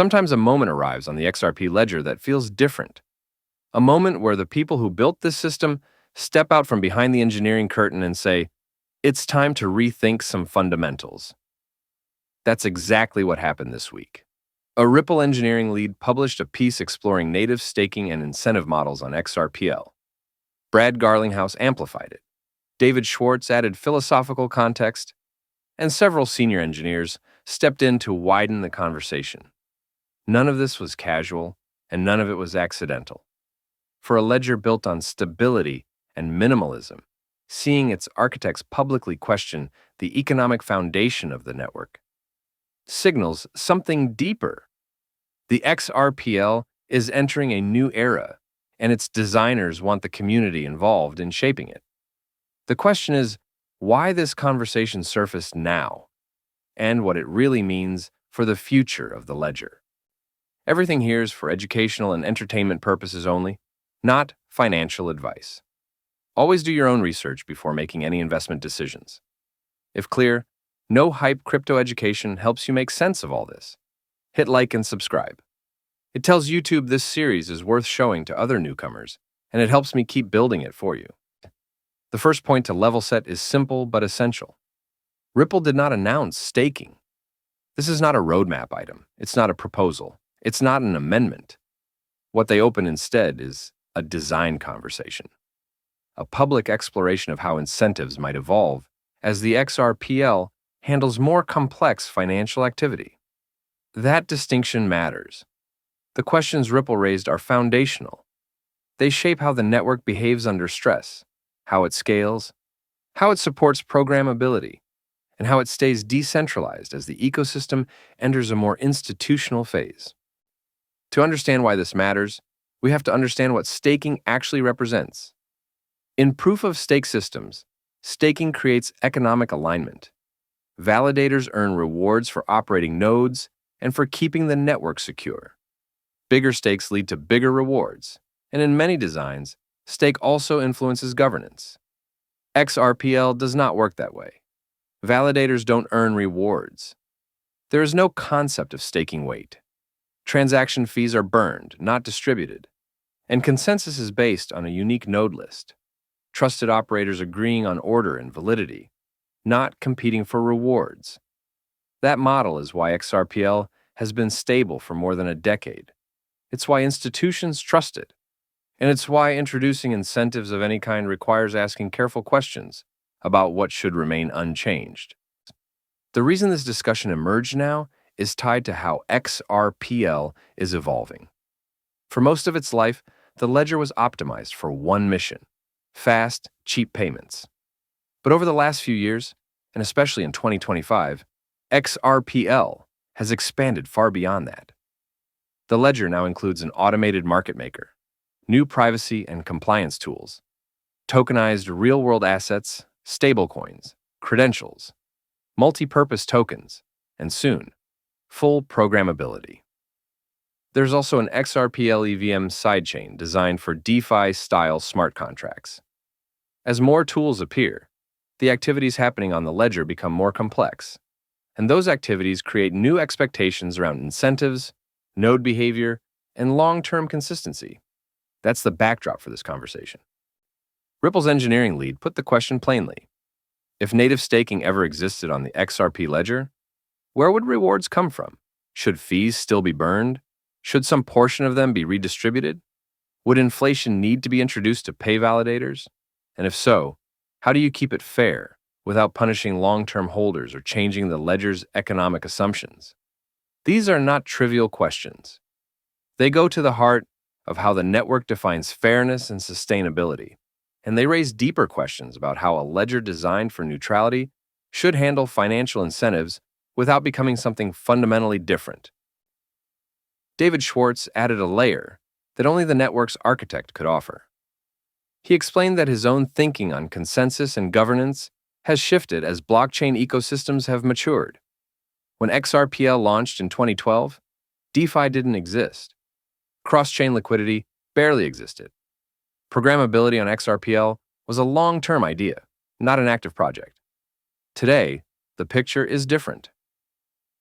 sometimes a moment arrives on the XRP Ledger that feels different. A moment where the people who built this system step out from behind the engineering curtain and say, it's time to rethink some fundamentals. That's exactly what happened this week. A Ripple engineering lead published a piece exploring native staking and incentive models on XRPL. Brad Garlinghouse amplified it. David Schwartz added philosophical context, and several senior engineers stepped in to widen the conversation. None of this was casual, and none of it was accidental. For a ledger built on stability and minimalism, seeing its architects publicly question the economic foundation of the network signals something deeper. The XRPL is entering a new era, and its designers want the community involved in shaping it. The question is, why this conversation surfaced now, and what it really means for the future of the ledger. Everything here is for educational and entertainment purposes only, not financial advice. Always do your own research before making any investment decisions. If clear, no hype crypto education helps you make sense of all this. Hit like and subscribe. It tells YouTube this series is worth showing to other newcomers, and it helps me keep building it for you. The first point to level set is simple but essential. Ripple did not announce staking. This is not a roadmap item. It's not a proposal. It's not an amendment. What they open instead is a design conversation, a public exploration of how incentives might evolve as the XRPL handles more complex financial activity. That distinction matters. The questions Ripple raised are foundational. They shape how the network behaves under stress, how it scales, how it supports programmability, and how it stays decentralized as the ecosystem enters a more institutional phase. To understand why this matters, we have to understand what staking actually represents. In proof-of-stake systems, staking creates economic alignment. Validators earn rewards for operating nodes and for keeping the network secure. Bigger stakes lead to bigger rewards, and in many designs, stake also influences governance. XRPL does not work that way. Validators don't earn rewards. There is no concept of staking weight. Transaction fees are burned, not distributed, and consensus is based on a unique node list. Trusted operators agreeing on order and validity, not competing for rewards. That model is why XRPL has been stable for more than a decade. It's why institutions trust it. And it's why introducing incentives of any kind requires asking careful questions about what should remain unchanged. The reason this discussion emerged now is tied to how XRPL is evolving. For most of its life, the ledger was optimized for one mission: fast, cheap payments. But over the last few years, and especially in 2025, XRPL has expanded far beyond that. The ledger now includes an automated market maker, new privacy and compliance tools, tokenized real-world assets, stablecoins, credentials, multi-purpose tokens, and soon, full programmability. There's also an XRPL EVM sidechain designed for DeFi-style smart contracts. As more tools appear, the activities happening on the ledger become more complex, and those activities create new expectations around incentives, node behavior, and long-term consistency. That's the backdrop for this conversation. Ripple's engineering lead put the question plainly. If native staking ever existed on the XRP ledger, where would rewards come from? Should fees still be burned? Should some portion of them be redistributed? Would inflation need to be introduced to pay validators? And if so, how do you keep it fair without punishing long-term holders or changing the ledger's economic assumptions? These are not trivial questions. They go to the heart of how the network defines fairness and sustainability, and they raise deeper questions about how a ledger designed for neutrality should handle financial incentives without becoming something fundamentally different. David Schwartz added a layer that only the network's architect could offer. He explained that his own thinking on consensus and governance has shifted as blockchain ecosystems have matured. When XRPL launched in 2012, DeFi didn't exist. Cross-chain liquidity barely existed. Programmability on XRPL was a long-term idea, not an active project. Today, the picture is different.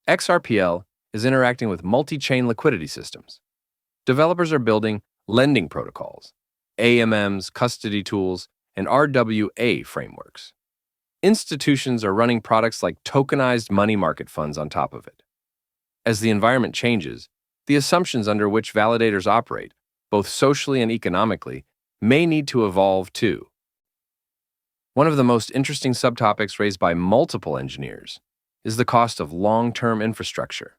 XRPL is interacting with multi-chain liquidity systems. Developers are building lending protocols, AMMs, custody tools, and RWA frameworks. Institutions are running products like tokenized money market funds on top of it. As the environment changes, the assumptions under which validators operate, both socially and economically, may need to evolve too. One of the most interesting subtopics raised by multiple engineers is the cost of long-term infrastructure.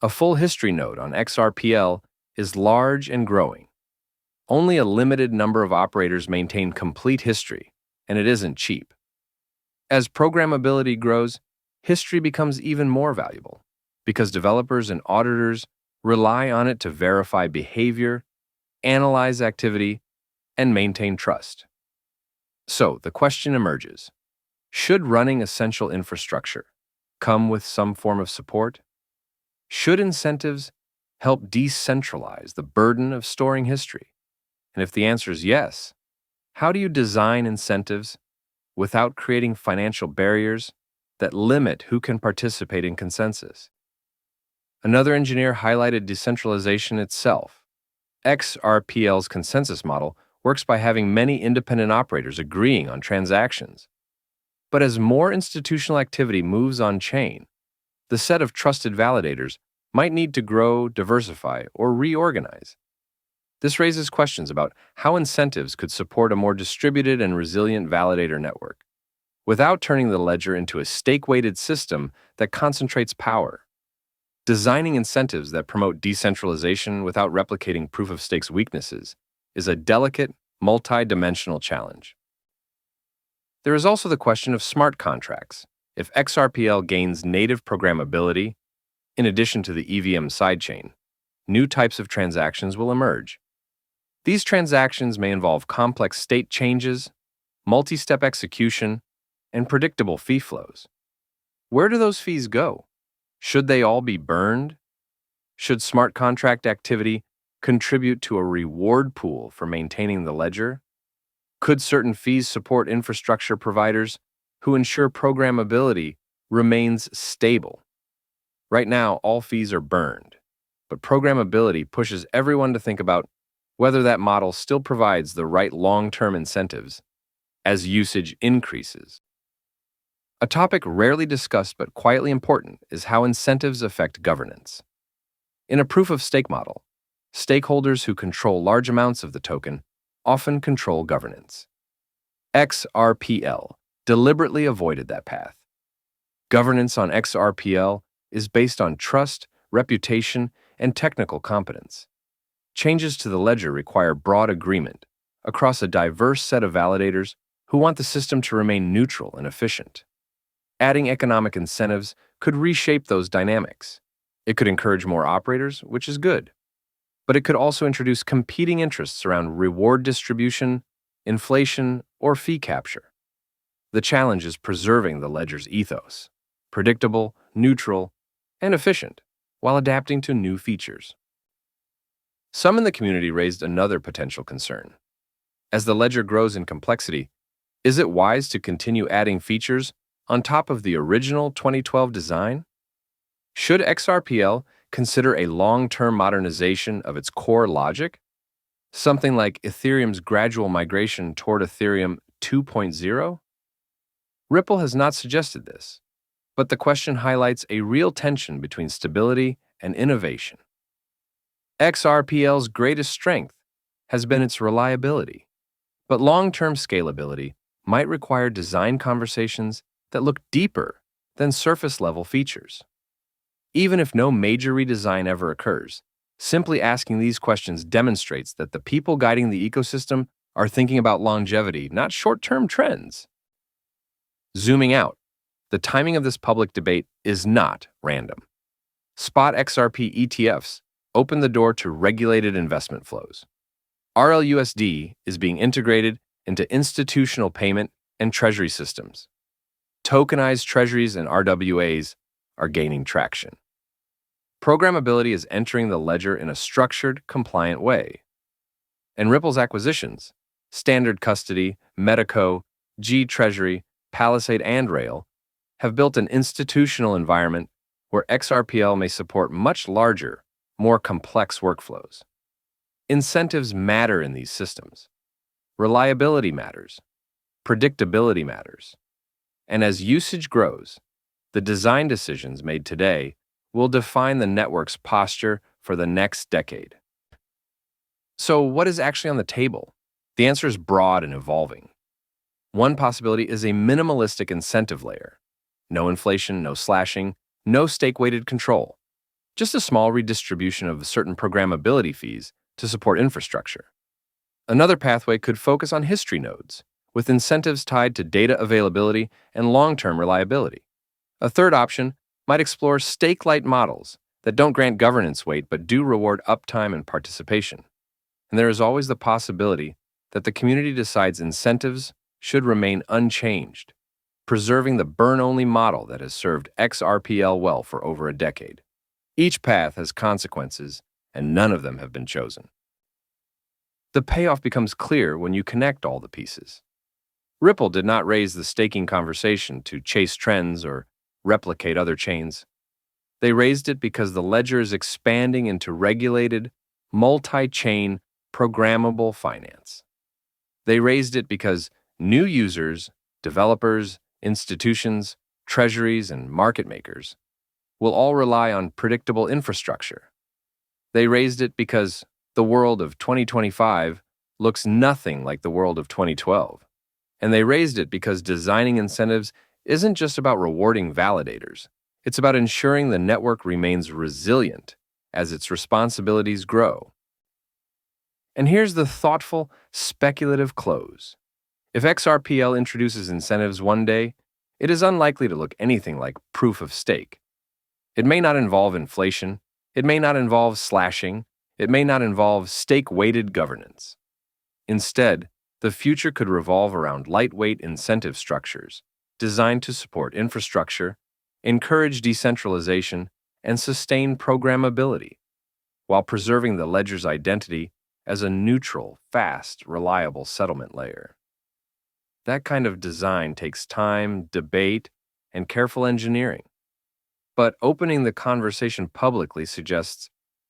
A full history node on XRPL is large and growing. Only a limited number of operators maintain complete history, and it isn't cheap. As programmability grows, history becomes even more valuable because developers and auditors rely on it to verify behavior, analyze activity, and maintain trust. So the question emerges, should running essential infrastructure come with some form of support? Should incentives help decentralize the burden of storing history? And if the answer is yes, how do you design incentives without creating financial barriers that limit who can participate in consensus? Another engineer highlighted decentralization itself. XRPL's consensus model works by having many independent operators agreeing on transactions. But as more institutional activity moves on-chain, the set of trusted validators might need to grow, diversify, or reorganize. This raises questions about how incentives could support a more distributed and resilient validator network, without turning the ledger into a stake-weighted system that concentrates power. Designing incentives that promote decentralization without replicating proof-of-stake's weaknesses is a delicate, multi-dimensional challenge. There is also the question of smart contracts. If XRPL gains native programmability, in addition to the EVM sidechain, new types of transactions will emerge. These transactions may involve complex state changes, multi-step execution, and predictable fee flows. Where do those fees go? Should they all be burned? Should smart contract activity contribute to a reward pool for maintaining the ledger? Could certain fees support infrastructure providers who ensure programmability remains stable? Right now, all fees are burned, but programmability pushes everyone to think about whether that model still provides the right long-term incentives as usage increases. A topic rarely discussed but quietly important is how incentives affect governance. In a proof-of-stake model, stakeholders who control large amounts of the token often control governance. XRPL deliberately avoided that path. Governance on XRPL is based on trust, reputation, and technical competence. Changes to the ledger require broad agreement across a diverse set of validators who want the system to remain neutral and efficient. Adding economic incentives could reshape those dynamics. It could encourage more operators, which is good. But it could also introduce competing interests around reward distribution, inflation, or fee capture. The challenge is preserving the ledger's ethos, predictable, neutral, and efficient, while adapting to new features. Some in the community raised another potential concern. As the ledger grows in complexity, is it wise to continue adding features on top of the original 2012 design? Should XRPL consider a long-term modernization of its core logic? Something like Ethereum's gradual migration toward Ethereum 2.0? Ripple has not suggested this, but the question highlights a real tension between stability and innovation. XRPL's greatest strength has been its reliability, but long-term scalability might require design conversations that look deeper than surface-level features. Even if no major redesign ever occurs, simply asking these questions demonstrates that the people guiding the ecosystem are thinking about longevity, not short-term trends. Zooming out, the timing of this public debate is not random. Spot XRP ETFs open the door to regulated investment flows. RLUSD is being integrated into institutional payment and treasury systems. Tokenized treasuries and RWAs are gaining traction. Programmability is entering the ledger in a structured, compliant way. And Ripple's acquisitions, Standard Custody, Medico, G Treasury, Palisade, and Rail, have built an institutional environment where XRPL may support much larger, more complex workflows. Incentives matter in these systems. Reliability matters. Predictability matters. And as usage grows, the design decisions made today will define the network's posture for the next decade. So, what is actually on the table? The answer is broad and evolving. One possibility is a minimalistic incentive layer. No inflation, no slashing, no stake-weighted control. Just a small redistribution of certain programmability fees to support infrastructure. Another pathway could focus on history nodes, with incentives tied to data availability and long-term reliability. A third option might explore stake-light models that don't grant governance weight but do reward uptime and participation. And there is always the possibility that the community decides incentives should remain unchanged, preserving the burn-only model that has served XRPL well for over a decade. Each path has consequences, and none of them have been chosen. The payoff becomes clear when you connect all the pieces. Ripple did not raise the staking conversation to chase trends or replicate other chains. They raised it because the ledger is expanding into regulated, multi-chain, programmable finance. They raised it because new users, developers, institutions, treasuries, and market makers will all rely on predictable infrastructure. They raised it because the world of 2025 looks nothing like the world of 2012. And they raised it because designing incentives isn't just about rewarding validators. It's about ensuring the network remains resilient as its responsibilities grow. And here's the thoughtful, speculative close. If XRPL introduces incentives one day, it is unlikely to look anything like proof of stake. It may not involve inflation, it may not involve slashing, it may not involve stake-weighted governance. Instead, the future could revolve around lightweight incentive structures designed to support infrastructure, encourage decentralization, and sustain programmability, while preserving the ledger's identity as a neutral, fast, reliable settlement layer. That kind of design takes time, debate, and careful engineering. But opening the conversation publicly suggests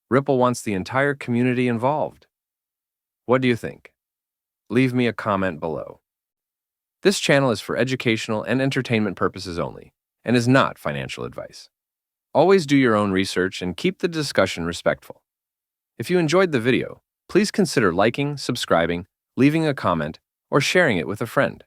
Ripple wants the entire community involved. What do you think? Leave me a comment below. This channel is for educational and entertainment purposes only, and is not financial advice. Always do your own research and keep the discussion respectful. If you enjoyed the video, please consider liking, subscribing, leaving a comment, or sharing it with a friend.